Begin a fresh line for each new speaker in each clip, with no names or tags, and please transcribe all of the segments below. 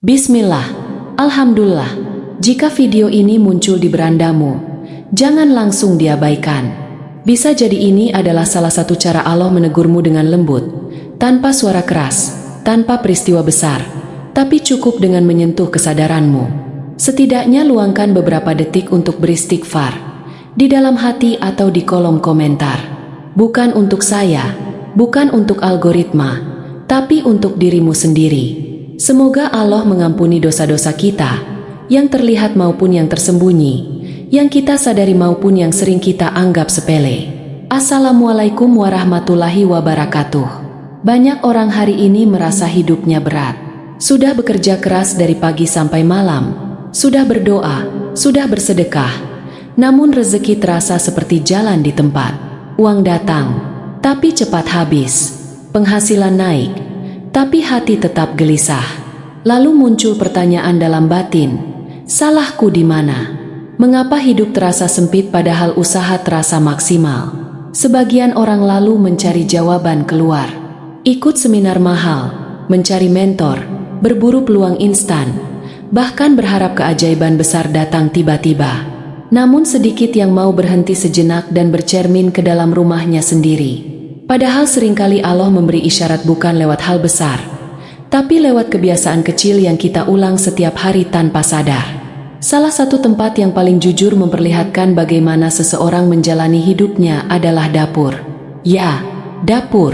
Bismillah, Alhamdulillah. Jika video ini muncul di berandamu, jangan langsung diabaikan. Bisa jadi ini adalah salah satu cara Allah menegurmu dengan lembut, tanpa suara keras, tanpa peristiwa besar, tapi cukup dengan menyentuh kesadaranmu. Setidaknya luangkan beberapa detik untuk beristighfar, di dalam hati atau di kolom komentar. Bukan untuk saya, bukan untuk algoritma, tapi untuk dirimu sendiri. Semoga Allah mengampuni dosa-dosa kita, yang terlihat maupun yang tersembunyi, yang kita sadari maupun yang sering kita anggap sepele. Assalamualaikum warahmatullahi wabarakatuh. Banyak orang hari ini merasa hidupnya berat. Sudah bekerja keras dari pagi sampai malam, sudah berdoa, sudah bersedekah, namun rezeki terasa seperti jalan di tempat. Uang datang, tapi cepat habis. Penghasilan naik, tapi hati tetap gelisah. Lalu muncul pertanyaan dalam batin, salahku di mana? Mengapa hidup terasa sempit padahal usaha terasa maksimal? Sebagian orang lalu mencari jawaban keluar. Ikut seminar mahal, mencari mentor, berburu peluang instan, bahkan berharap keajaiban besar datang tiba-tiba. Namun sedikit yang mau berhenti sejenak dan bercermin ke dalam rumahnya sendiri. Padahal seringkali Allah memberi isyarat bukan lewat hal besar, tapi lewat kebiasaan kecil yang kita ulang setiap hari tanpa sadar. Salah satu tempat yang paling jujur memperlihatkan bagaimana seseorang menjalani hidupnya adalah dapur. Ya, dapur.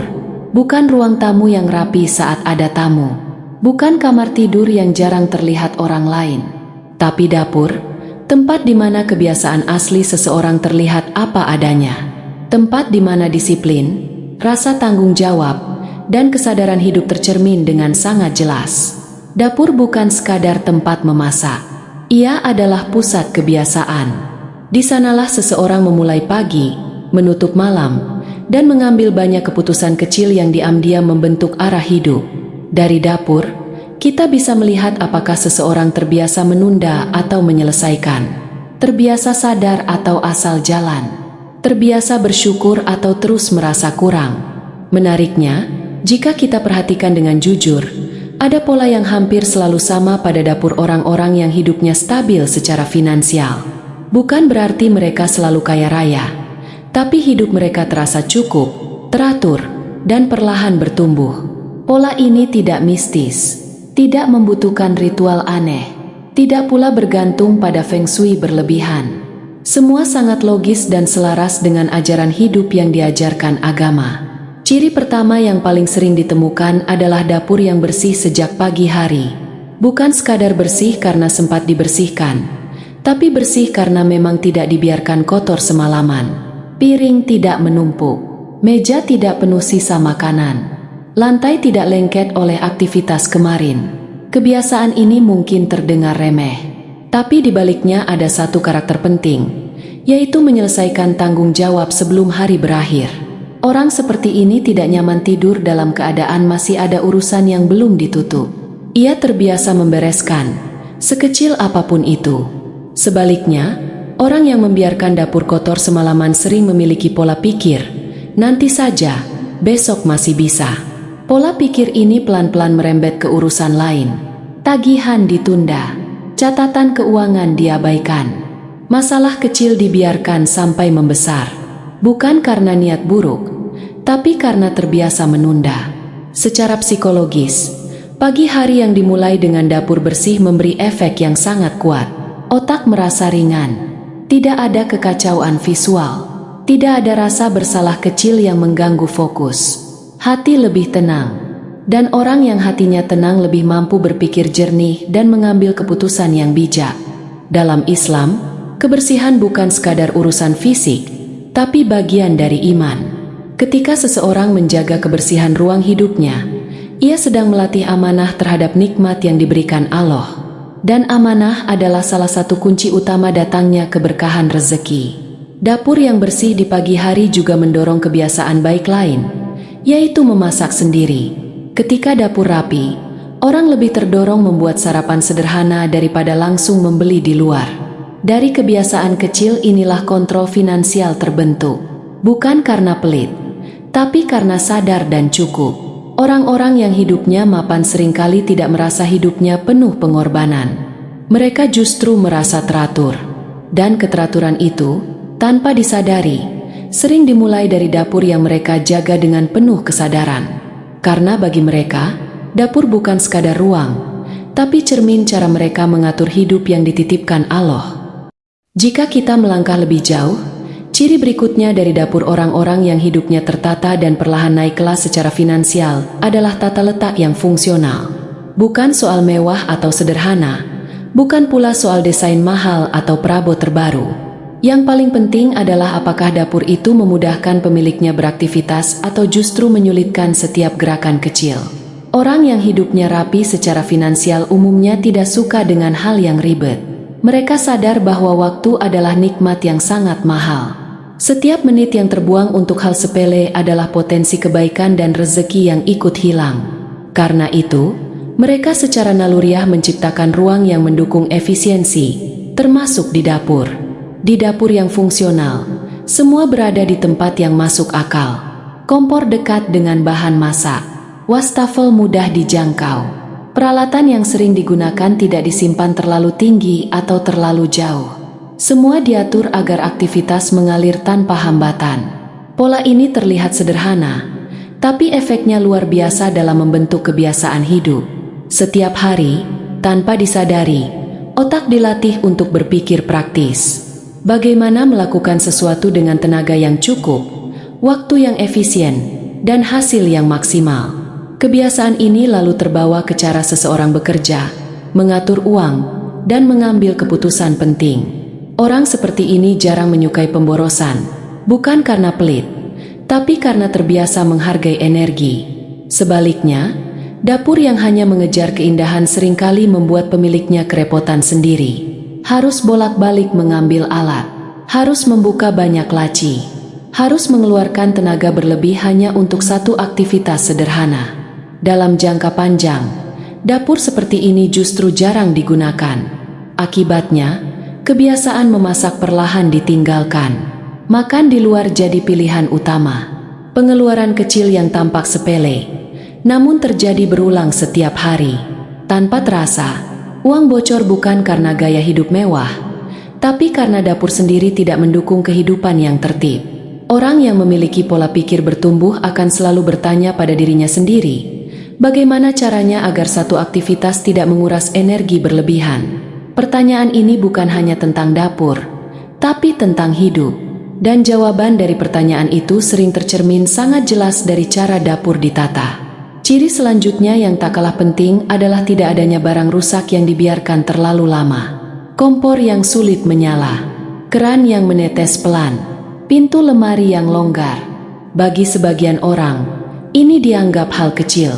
Bukan ruang tamu yang rapi saat ada tamu. Bukan kamar tidur yang jarang terlihat orang lain. Tapi dapur, tempat di mana kebiasaan asli seseorang terlihat apa adanya. Tempat di mana disiplin, rasa tanggung jawab, dan kesadaran hidup tercermin dengan sangat jelas. Dapur bukan sekadar tempat memasak. Ia adalah pusat kebiasaan. Di sanalah seseorang memulai pagi, menutup malam, dan mengambil banyak keputusan kecil yang diam-diam membentuk arah hidup. Dari dapur, kita bisa melihat apakah seseorang terbiasa menunda atau menyelesaikan, terbiasa sadar atau asal jalan, terbiasa bersyukur atau terus merasa kurang. Menariknya, jika kita perhatikan dengan jujur, ada pola yang hampir selalu sama pada dapur orang-orang yang hidupnya stabil secara finansial. Bukan berarti mereka selalu kaya raya, tapi hidup mereka terasa cukup, teratur, dan perlahan bertumbuh. Pola ini tidak mistis, tidak membutuhkan ritual aneh, tidak pula bergantung pada feng shui berlebihan. Semua sangat logis dan selaras dengan ajaran hidup yang diajarkan agama. Ciri pertama yang paling sering ditemukan adalah dapur yang bersih sejak pagi hari. Bukan sekadar bersih karena sempat dibersihkan, tapi bersih karena memang tidak dibiarkan kotor semalaman. Piring tidak menumpuk, meja tidak penuh sisa makanan, lantai tidak lengket oleh aktivitas kemarin. Kebiasaan ini mungkin terdengar remeh, tapi di baliknya ada satu karakter penting, yaitu menyelesaikan tanggung jawab sebelum hari berakhir. Orang seperti ini tidak nyaman tidur dalam keadaan masih ada urusan yang belum ditutup. Ia terbiasa membereskan, sekecil apapun itu. Sebaliknya, orang yang membiarkan dapur kotor semalaman sering memiliki pola pikir, nanti saja, besok masih bisa. Pola pikir ini pelan-pelan merembet ke urusan lain. Tagihan ditunda, catatan keuangan diabaikan, masalah kecil dibiarkan sampai membesar. Bukan karena niat buruk, tapi karena terbiasa menunda. Secara psikologis, pagi hari yang dimulai dengan dapur bersih memberi efek yang sangat kuat. Otak merasa ringan, tidak ada kekacauan visual, tidak ada rasa bersalah kecil yang mengganggu fokus. Hati lebih tenang, dan orang yang hatinya tenang lebih mampu berpikir jernih dan mengambil keputusan yang bijak. Dalam Islam, kebersihan bukan sekadar urusan fisik, tapi bagian dari iman. Ketika seseorang menjaga kebersihan ruang hidupnya, ia sedang melatih amanah terhadap nikmat yang diberikan Allah. Dan amanah adalah salah satu kunci utama datangnya keberkahan rezeki. Dapur yang bersih di pagi hari juga mendorong kebiasaan baik lain, yaitu memasak sendiri. Ketika dapur rapi, orang lebih terdorong membuat sarapan sederhana daripada langsung membeli di luar. Dari kebiasaan kecil inilah kontrol finansial terbentuk. Bukan karena pelit, tapi karena sadar dan cukup. Orang-orang yang hidupnya mapan seringkali tidak merasa hidupnya penuh pengorbanan. Mereka justru merasa teratur. Dan keteraturan itu, tanpa disadari, sering dimulai dari dapur yang mereka jaga dengan penuh kesadaran. Karena bagi mereka, dapur bukan sekadar ruang, tapi cermin cara mereka mengatur hidup yang dititipkan Allah. Jika kita melangkah lebih jauh, ciri berikutnya dari dapur orang-orang yang hidupnya tertata dan perlahan naik kelas secara finansial adalah tata letak yang fungsional. Bukan soal mewah atau sederhana, bukan pula soal desain mahal atau perabot terbaru. Yang paling penting adalah apakah dapur itu memudahkan pemiliknya beraktivitas atau justru menyulitkan setiap gerakan kecil. Orang yang hidupnya rapi secara finansial umumnya tidak suka dengan hal yang ribet. Mereka sadar bahwa waktu adalah nikmat yang sangat mahal. Setiap menit yang terbuang untuk hal sepele adalah potensi kebaikan dan rezeki yang ikut hilang. Karena itu, mereka secara naluriah menciptakan ruang yang mendukung efisiensi, termasuk di dapur. Di dapur yang fungsional, semua berada di tempat yang masuk akal. Kompor dekat dengan bahan masak, wastafel mudah dijangkau. Peralatan yang sering digunakan tidak disimpan terlalu tinggi atau terlalu jauh. Semua diatur agar aktivitas mengalir tanpa hambatan. Pola ini terlihat sederhana, tapi efeknya luar biasa dalam membentuk kebiasaan hidup. Setiap hari, tanpa disadari, otak dilatih untuk berpikir praktis. Bagaimana melakukan sesuatu dengan tenaga yang cukup, waktu yang efisien, dan hasil yang maksimal. Kebiasaan ini lalu terbawa ke cara seseorang bekerja, mengatur uang, dan mengambil keputusan penting. Orang seperti ini jarang menyukai pemborosan, bukan karena pelit, tapi karena terbiasa menghargai energi. Sebaliknya, dapur yang hanya mengejar keindahan seringkali membuat pemiliknya kerepotan sendiri. Harus bolak-balik mengambil alat, harus membuka banyak laci, harus mengeluarkan tenaga berlebih hanya untuk satu aktivitas sederhana. Dalam jangka panjang, dapur seperti ini justru jarang digunakan. Akibatnya, kebiasaan memasak perlahan ditinggalkan. Makan di luar jadi pilihan utama. Pengeluaran kecil yang tampak sepele, namun terjadi berulang setiap hari. Tanpa terasa, uang bocor bukan karena gaya hidup mewah, tapi karena dapur sendiri tidak mendukung kehidupan yang tertib. Orang yang memiliki pola pikir bertumbuh akan selalu bertanya pada dirinya sendiri, bagaimana caranya agar satu aktivitas tidak menguras energi berlebihan. Pertanyaan ini bukan hanya tentang dapur, tapi tentang hidup. Dan jawaban dari pertanyaan itu sering tercermin sangat jelas dari cara dapur ditata. Ciri selanjutnya yang tak kalah penting adalah tidak adanya barang rusak yang dibiarkan terlalu lama. Kompor yang sulit menyala, keran yang menetes pelan, pintu lemari yang longgar. Bagi sebagian orang, ini dianggap hal kecil.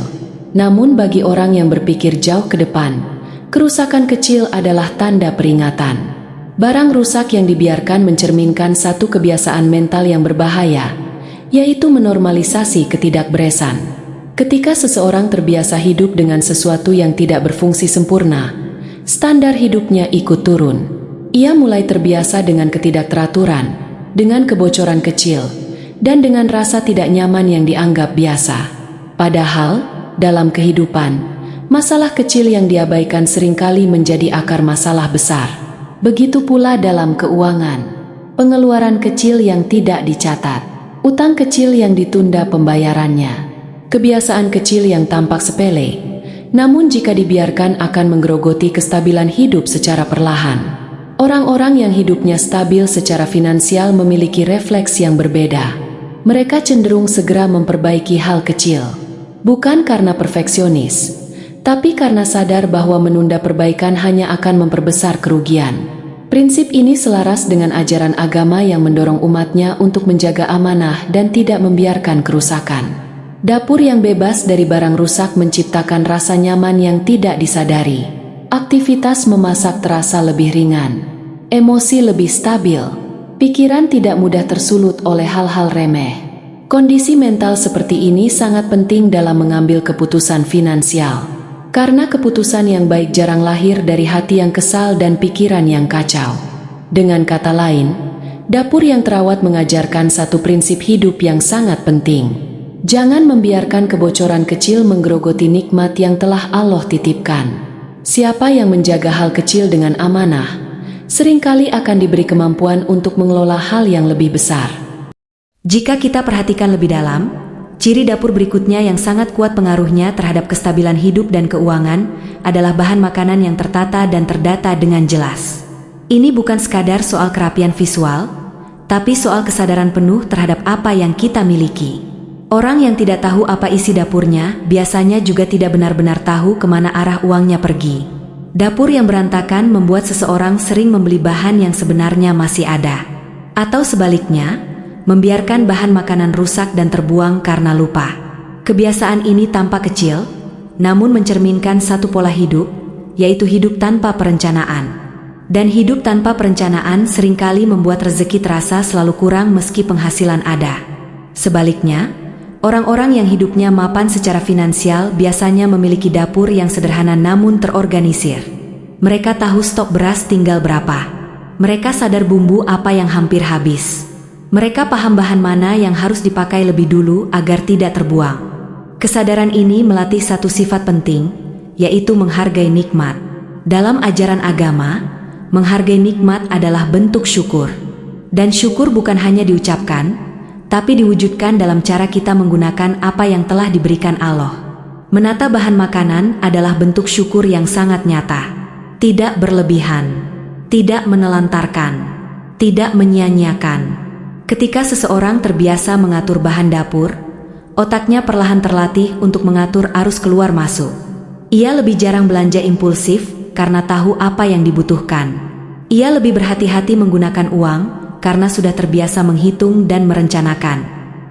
Namun bagi orang yang berpikir jauh ke depan, kerusakan kecil adalah tanda peringatan. Barang rusak yang dibiarkan mencerminkan satu kebiasaan mental yang berbahaya, yaitu menormalisasi ketidakberesan. Ketika seseorang terbiasa hidup dengan sesuatu yang tidak berfungsi sempurna, standar hidupnya ikut turun. Ia mulai terbiasa dengan ketidakteraturan, dengan kebocoran kecil, dan dengan rasa tidak nyaman yang dianggap biasa. Padahal, dalam kehidupan, masalah kecil yang diabaikan seringkali menjadi akar masalah besar. Begitu pula dalam keuangan, pengeluaran kecil yang tidak dicatat, utang kecil yang ditunda pembayarannya. Kebiasaan kecil yang tampak sepele, namun jika dibiarkan akan menggerogoti kestabilan hidup secara perlahan. Orang-orang yang hidupnya stabil secara finansial memiliki refleks yang berbeda. Mereka cenderung segera memperbaiki hal kecil, bukan karena perfeksionis, tapi karena sadar bahwa menunda perbaikan hanya akan memperbesar kerugian. Prinsip ini selaras dengan ajaran agama yang mendorong umatnya untuk menjaga amanah dan tidak membiarkan kerusakan. Dapur yang bebas dari barang rusak menciptakan rasa nyaman yang tidak disadari. Aktivitas memasak terasa lebih ringan, emosi lebih stabil, pikiran tidak mudah tersulut oleh hal-hal remeh. Kondisi mental seperti ini sangat penting dalam mengambil keputusan finansial, karena keputusan yang baik jarang lahir dari hati yang kesal dan pikiran yang kacau. Dengan kata lain, dapur yang terawat mengajarkan satu prinsip hidup yang sangat penting. Jangan membiarkan kebocoran kecil menggerogoti nikmat yang telah Allah titipkan. Siapa yang menjaga hal kecil dengan amanah, seringkali akan diberi kemampuan untuk mengelola hal yang lebih besar.
Jika kita perhatikan lebih dalam, ciri dapur berikutnya yang sangat kuat pengaruhnya terhadap kestabilan hidup dan keuangan adalah bahan makanan yang tertata dan terdata dengan jelas. Ini bukan sekadar soal kerapian visual, tapi soal kesadaran penuh terhadap apa yang kita miliki. Orang yang tidak tahu apa isi dapurnya biasanya juga tidak benar-benar tahu kemana arah uangnya pergi. Dapur yang berantakan membuat seseorang sering membeli bahan yang sebenarnya masih ada. Atau sebaliknya, membiarkan bahan makanan rusak dan terbuang karena lupa. Kebiasaan ini tampak kecil, namun mencerminkan satu pola hidup, yaitu hidup tanpa perencanaan. Dan hidup tanpa perencanaan seringkali membuat rezeki terasa selalu kurang meski penghasilan ada. Sebaliknya, orang-orang yang hidupnya mapan secara finansial biasanya memiliki dapur yang sederhana namun terorganisir. Mereka tahu stok beras tinggal berapa. Mereka sadar bumbu apa yang hampir habis. Mereka paham bahan mana yang harus dipakai lebih dulu agar tidak terbuang. Kesadaran ini melatih satu sifat penting, yaitu menghargai nikmat. Dalam ajaran agama, menghargai nikmat adalah bentuk syukur. Dan syukur bukan hanya diucapkan, tapi diwujudkan dalam cara kita menggunakan apa yang telah diberikan Allah. Menata bahan makanan adalah bentuk syukur yang sangat nyata. Tidak berlebihan, tidak menelantarkan, tidak menyia-nyiakan. Ketika seseorang terbiasa mengatur bahan dapur, otaknya perlahan terlatih untuk mengatur arus keluar masuk. Ia lebih jarang belanja impulsif karena tahu apa yang dibutuhkan. Ia lebih berhati-hati menggunakan uang karena sudah terbiasa menghitung dan merencanakan.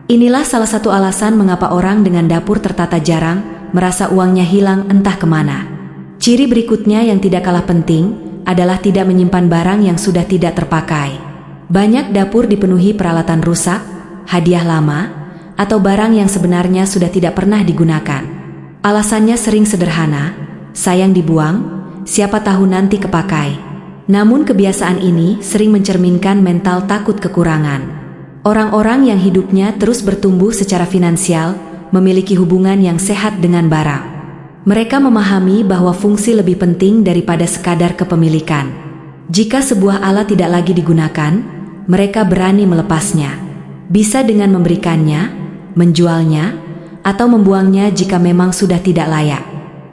Inilah salah satu alasan mengapa orang dengan dapur tertata jarang merasa uangnya hilang entah kemana. Ciri berikutnya yang tidak kalah penting adalah tidak menyimpan barang yang sudah tidak terpakai. Banyak dapur dipenuhi peralatan rusak, hadiah lama, atau barang yang sebenarnya sudah tidak pernah digunakan. Alasannya sering sederhana, sayang dibuang, siapa tahu nanti kepakai. Namun kebiasaan ini sering mencerminkan mental takut kekurangan. Orang-orang yang hidupnya terus bertumbuh secara finansial memiliki hubungan yang sehat dengan barang. Mereka memahami bahwa fungsi lebih penting daripada sekadar kepemilikan. Jika sebuah alat tidak lagi digunakan, mereka berani melepasnya. Bisa dengan memberikannya, menjualnya, atau membuangnya jika memang sudah tidak layak.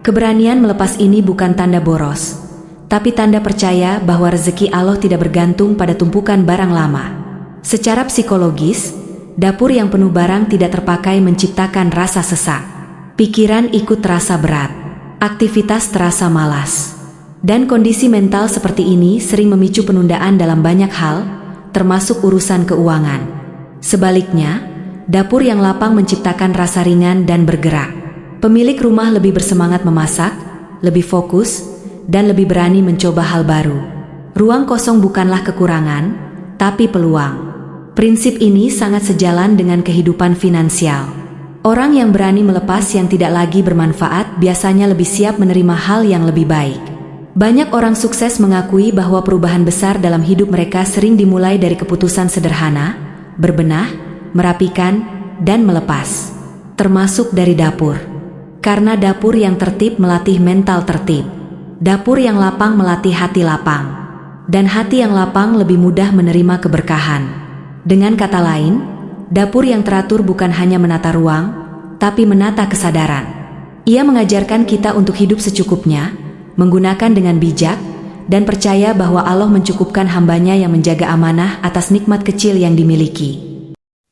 Keberanian melepas ini bukan tanda boros, tapi tanda percaya bahwa rezeki Allah tidak bergantung pada tumpukan barang lama. Secara psikologis, dapur yang penuh barang tidak terpakai menciptakan rasa sesak. Pikiran ikut terasa berat, aktivitas terasa malas. Dan kondisi mental seperti ini sering memicu penundaan dalam banyak hal, termasuk urusan keuangan. Sebaliknya, dapur yang lapang menciptakan rasa ringan dan bergerak. Pemilik rumah lebih bersemangat memasak, lebih fokus, dan lebih berani mencoba hal baru. Ruang kosong bukanlah kekurangan, tapi peluang. Prinsip ini sangat sejalan dengan kehidupan finansial. Orang yang berani melepas yang tidak lagi bermanfaat biasanya lebih siap menerima hal yang lebih baik. Banyak orang sukses mengakui bahwa perubahan besar dalam hidup mereka sering dimulai dari keputusan sederhana, berbenah, merapikan, dan melepas. Termasuk dari dapur. Karena dapur yang tertib melatih mental tertib. Dapur yang lapang melatih hati lapang. Dan hati yang lapang lebih mudah menerima keberkahan. Dengan kata lain, dapur yang teratur bukan hanya menata ruang, tapi menata kesadaran. Ia mengajarkan kita untuk hidup secukupnya, menggunakan dengan bijak, dan percaya bahwa Allah mencukupkan hambanya yang menjaga amanah atas nikmat kecil yang dimiliki.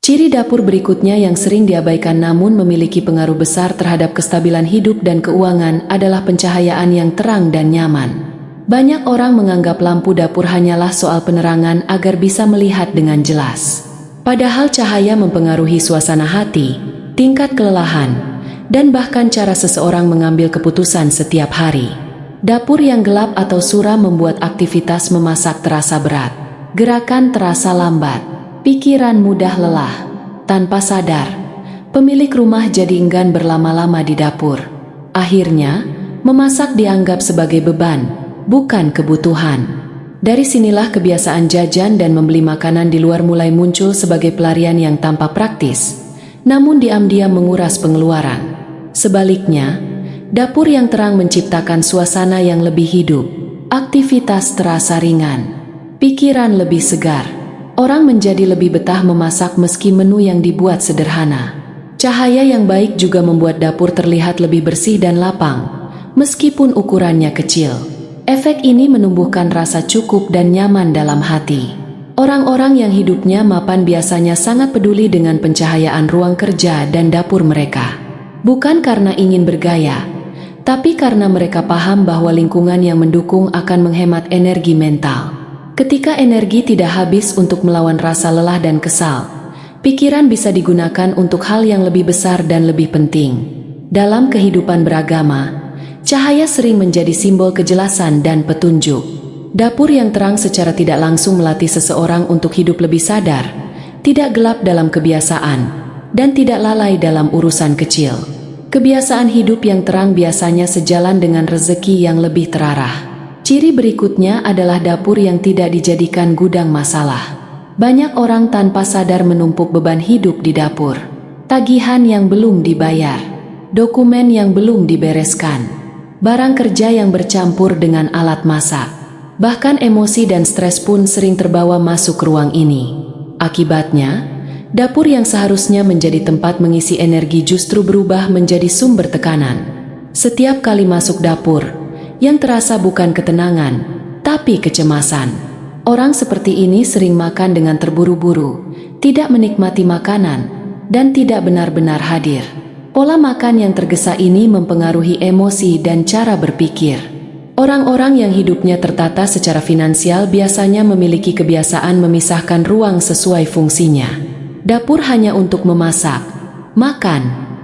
Ciri dapur berikutnya yang sering diabaikan namun memiliki pengaruh besar terhadap kestabilan hidup dan keuangan adalah pencahayaan yang terang dan nyaman. Banyak orang menganggap lampu dapur hanyalah soal penerangan agar bisa melihat dengan jelas. Padahal cahaya mempengaruhi suasana hati, tingkat kelelahan, dan bahkan cara seseorang mengambil keputusan setiap hari. Dapur yang gelap atau suram membuat aktivitas memasak terasa berat, gerakan terasa lambat, pikiran mudah lelah. Tanpa sadar, pemilik rumah jadi enggan berlama-lama di dapur. Akhirnya, memasak dianggap sebagai beban, bukan kebutuhan. Dari sinilah kebiasaan jajan dan membeli makanan di luar mulai muncul sebagai pelarian yang tanpa praktis, namun diam-diam menguras pengeluaran. Sebaliknya, dapur yang terang menciptakan suasana yang lebih hidup. Aktivitas terasa ringan, pikiran lebih segar. Orang menjadi lebih betah memasak meski menu yang dibuat sederhana. Cahaya yang baik juga membuat dapur terlihat lebih bersih dan lapang, meskipun ukurannya kecil. Efek ini menumbuhkan rasa cukup dan nyaman dalam hati. Orang-orang yang hidupnya mapan biasanya sangat peduli dengan pencahayaan ruang kerja dan dapur mereka. Bukan karena ingin bergaya, tapi karena mereka paham bahwa lingkungan yang mendukung akan menghemat energi mental. Ketika energi tidak habis untuk melawan rasa lelah dan kesal, pikiran bisa digunakan untuk hal yang lebih besar dan lebih penting. Dalam kehidupan beragama, cahaya sering menjadi simbol kejelasan dan petunjuk. Dapur yang terang secara tidak langsung melatih seseorang untuk hidup lebih sadar, tidak gelap dalam kebiasaan, dan tidak lalai dalam urusan kecil. Kebiasaan hidup yang terang biasanya sejalan dengan rezeki yang lebih terarah. Ciri berikutnya adalah dapur yang tidak dijadikan gudang masalah. Banyak orang tanpa sadar menumpuk beban hidup di dapur. Tagihan yang belum dibayar, dokumen yang belum dibereskan, barang kerja yang bercampur dengan alat masak. Bahkan emosi dan stres pun sering terbawa masuk ke ruang ini. Akibatnya, dapur yang seharusnya menjadi tempat mengisi energi justru berubah menjadi sumber tekanan. Setiap kali masuk dapur, yang terasa bukan ketenangan, tapi kecemasan. Orang seperti ini sering makan dengan terburu-buru, tidak menikmati makanan, dan tidak benar-benar hadir. Pola makan yang tergesa ini mempengaruhi emosi dan cara berpikir. Orang-orang yang hidupnya tertata secara finansial biasanya memiliki kebiasaan memisahkan ruang sesuai fungsinya. Dapur hanya untuk memasak, makan,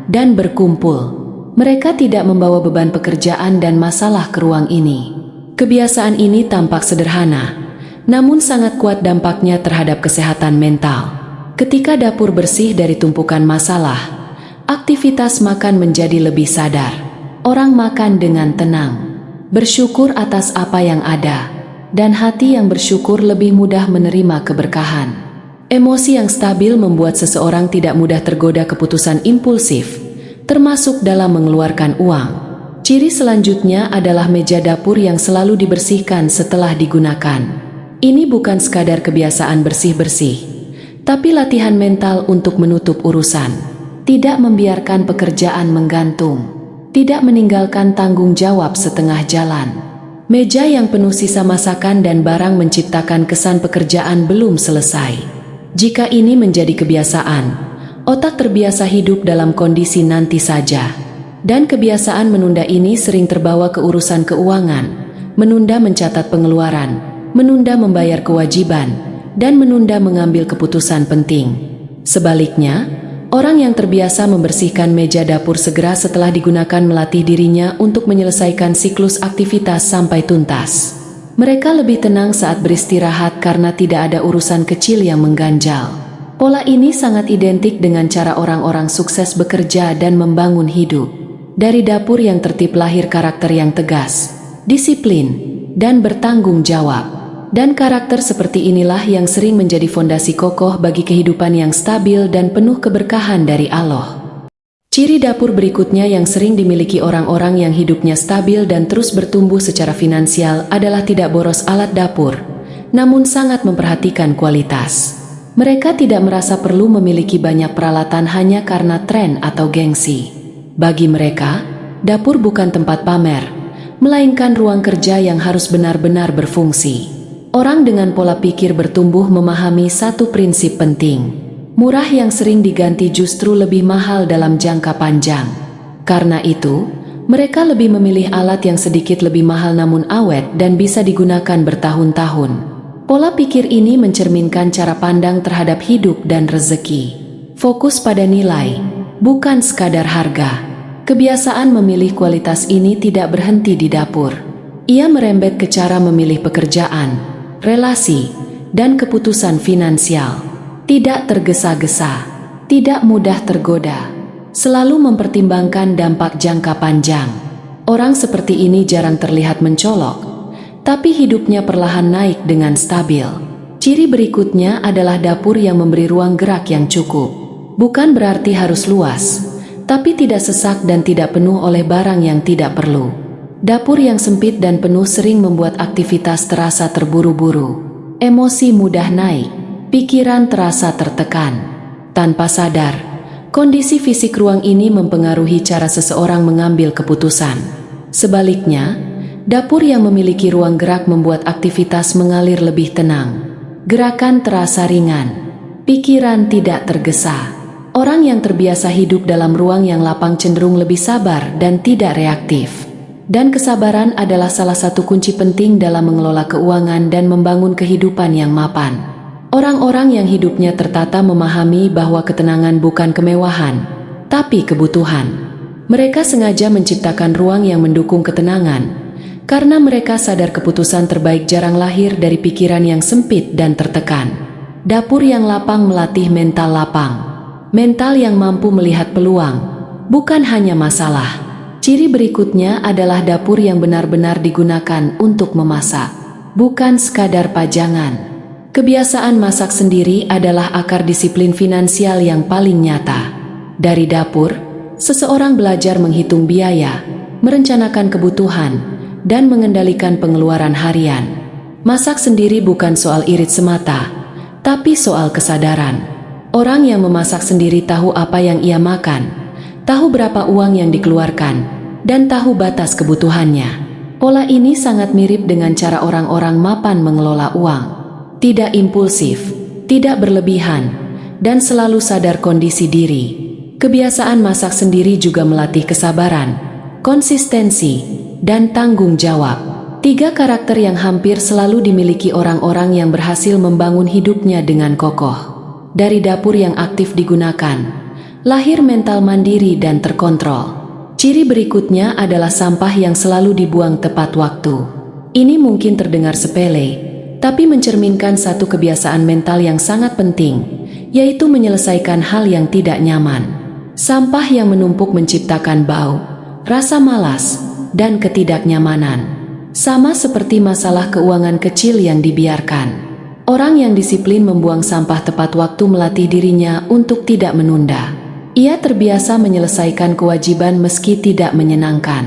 dan berkumpul. Mereka tidak membawa beban pekerjaan dan masalah ke ruang ini. Kebiasaan ini tampak sederhana, namun sangat kuat dampaknya terhadap kesehatan mental. Ketika dapur bersih dari tumpukan masalah, aktivitas makan menjadi lebih sadar. Orang makan dengan tenang, bersyukur atas apa yang ada, dan hati yang bersyukur lebih mudah menerima keberkahan. Emosi yang stabil membuat seseorang tidak mudah tergoda keputusan impulsif, termasuk dalam mengeluarkan uang. Ciri selanjutnya adalah meja dapur yang selalu dibersihkan setelah digunakan. Ini bukan sekadar kebiasaan bersih-bersih, tapi latihan mental untuk menutup urusan. Tidak membiarkan pekerjaan menggantung, tidak meninggalkan tanggung jawab setengah jalan. Meja yang penuh sisa masakan dan barang menciptakan kesan pekerjaan belum selesai. Jika ini menjadi kebiasaan, otak terbiasa hidup dalam kondisi nanti saja. Dan kebiasaan menunda ini sering terbawa ke urusan keuangan, menunda mencatat pengeluaran, menunda membayar kewajiban, dan menunda mengambil keputusan penting. Sebaliknya, orang yang terbiasa membersihkan meja dapur segera setelah digunakan melatih dirinya untuk menyelesaikan siklus aktivitas sampai tuntas. Mereka lebih tenang saat beristirahat karena tidak ada urusan kecil yang mengganjal. Pola ini sangat identik dengan cara orang-orang sukses bekerja dan membangun hidup. Dari dapur yang tertib lahir karakter yang tegas, disiplin, dan bertanggung jawab. Dan karakter seperti inilah yang sering menjadi fondasi kokoh bagi kehidupan yang stabil dan penuh keberkahan dari Allah. Ciri dapur berikutnya yang sering dimiliki orang-orang yang hidupnya stabil dan terus bertumbuh secara finansial adalah tidak boros alat dapur, namun sangat memperhatikan kualitas. Mereka tidak merasa perlu memiliki banyak peralatan hanya karena tren atau gengsi. Bagi mereka, dapur bukan tempat pamer, melainkan ruang kerja yang harus benar-benar berfungsi. Orang dengan pola pikir bertumbuh memahami satu prinsip penting. Murah yang sering diganti justru lebih mahal dalam jangka panjang. Karena itu, mereka lebih memilih alat yang sedikit lebih mahal namun awet dan bisa digunakan bertahun-tahun. Pola pikir ini mencerminkan cara pandang terhadap hidup dan rezeki. Fokus pada nilai, bukan sekadar harga. Kebiasaan memilih kualitas ini tidak berhenti di dapur. Ia merembet ke cara memilih pekerjaan, relasi, dan keputusan finansial. Tidak tergesa-gesa, tidak mudah tergoda, selalu mempertimbangkan dampak jangka panjang. Orang seperti ini jarang terlihat mencolok, tapi hidupnya perlahan naik dengan stabil. Ciri berikutnya adalah dapur yang memberi ruang gerak yang cukup. Bukan berarti harus luas, tapi tidak sesak dan tidak penuh oleh barang yang tidak perlu. Dapur yang sempit dan penuh sering membuat aktivitas terasa terburu-buru. Emosi mudah naik, pikiran terasa tertekan. Tanpa sadar, kondisi fisik ruang ini mempengaruhi cara seseorang mengambil keputusan. Sebaliknya, dapur yang memiliki ruang gerak membuat aktivitas mengalir lebih tenang. Gerakan terasa ringan, pikiran tidak tergesa. Orang yang terbiasa hidup dalam ruang yang lapang cenderung lebih sabar dan tidak reaktif. Dan kesabaran adalah salah satu kunci penting dalam mengelola keuangan dan membangun kehidupan yang mapan. Orang-orang yang hidupnya tertata memahami bahwa ketenangan bukan kemewahan, tapi kebutuhan. Mereka sengaja menciptakan ruang yang mendukung ketenangan, karena mereka sadar keputusan terbaik jarang lahir dari pikiran yang sempit dan tertekan. Dapur yang lapang melatih mental lapang. Mental yang mampu melihat peluang, bukan hanya masalah. Ciri berikutnya adalah dapur yang benar-benar digunakan untuk memasak, bukan sekadar pajangan. Kebiasaan masak sendiri adalah akar disiplin finansial yang paling nyata. Dari dapur, seseorang belajar menghitung biaya, merencanakan kebutuhan, dan mengendalikan pengeluaran harian. Masak sendiri bukan soal irit semata, tapi soal kesadaran. Orang yang memasak sendiri tahu apa yang ia makan, tahu berapa uang yang dikeluarkan, dan tahu batas kebutuhannya. Pola ini sangat mirip dengan cara orang-orang mapan mengelola uang. Tidak impulsif, tidak berlebihan, dan selalu sadar kondisi diri. Kebiasaan masak sendiri juga melatih kesabaran, konsistensi, dan tanggung jawab. 3 karakter yang hampir selalu dimiliki orang-orang yang berhasil membangun hidupnya dengan kokoh. Dari dapur yang aktif digunakan, lahir mental mandiri dan terkontrol. Ciri berikutnya adalah sampah yang selalu dibuang tepat waktu. Ini mungkin terdengar sepele, tapi mencerminkan satu kebiasaan mental yang sangat penting, yaitu menyelesaikan hal yang tidak nyaman. Sampah yang menumpuk menciptakan bau, rasa malas, dan ketidaknyamanan. Sama seperti masalah keuangan kecil yang dibiarkan. Orang yang disiplin membuang sampah tepat waktu melatih dirinya untuk tidak menunda. Ia terbiasa menyelesaikan kewajiban meski tidak menyenangkan.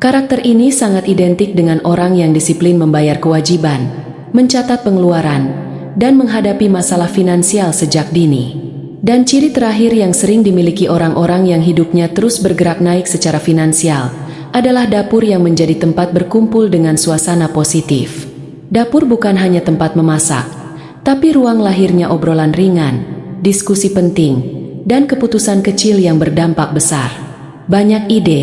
Karakter ini sangat identik dengan orang yang disiplin membayar kewajiban, mencatat pengeluaran, dan menghadapi masalah finansial sejak dini. Dan ciri terakhir yang sering dimiliki orang-orang yang hidupnya terus bergerak naik secara finansial adalah dapur yang menjadi tempat berkumpul dengan suasana positif. Dapur bukan hanya tempat memasak, tapi ruang lahirnya obrolan ringan, diskusi penting, dan keputusan kecil yang berdampak besar. Banyak ide,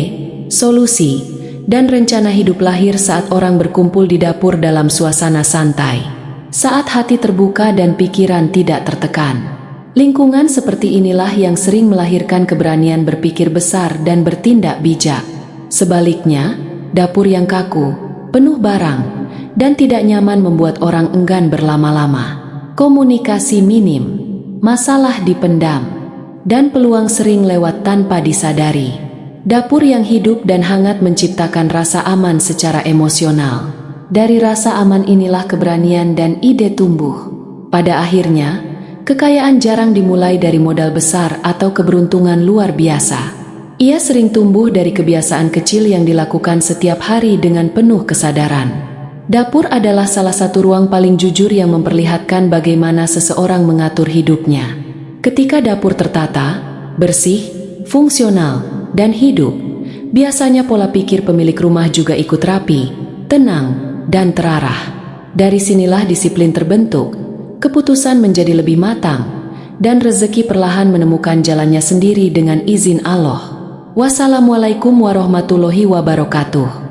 solusi, dan rencana hidup lahir saat orang berkumpul di dapur dalam suasana santai. Saat hati terbuka dan pikiran tidak tertekan. Lingkungan seperti inilah yang sering melahirkan keberanian berpikir besar dan bertindak bijak. Sebaliknya, dapur yang kaku, penuh barang, dan tidak nyaman membuat orang enggan berlama-lama. Komunikasi minim, masalah dipendam, dan peluang sering lewat tanpa disadari. Dapur yang hidup dan hangat menciptakan rasa aman secara emosional. Dari rasa aman inilah keberanian dan ide tumbuh. Pada akhirnya, kekayaan jarang dimulai dari modal besar atau keberuntungan luar biasa. Ia sering tumbuh dari kebiasaan kecil yang dilakukan setiap hari dengan penuh kesadaran. Dapur adalah salah satu ruang paling jujur yang memperlihatkan bagaimana seseorang mengatur hidupnya. Ketika dapur tertata, bersih, fungsional, dan hidup, biasanya pola pikir pemilik rumah juga ikut rapi, tenang, dan terarah. Dari sinilah disiplin terbentuk, keputusan menjadi lebih matang, dan rezeki perlahan menemukan jalannya sendiri dengan izin Allah. Wassalamualaikum warahmatullahi wabarakatuh.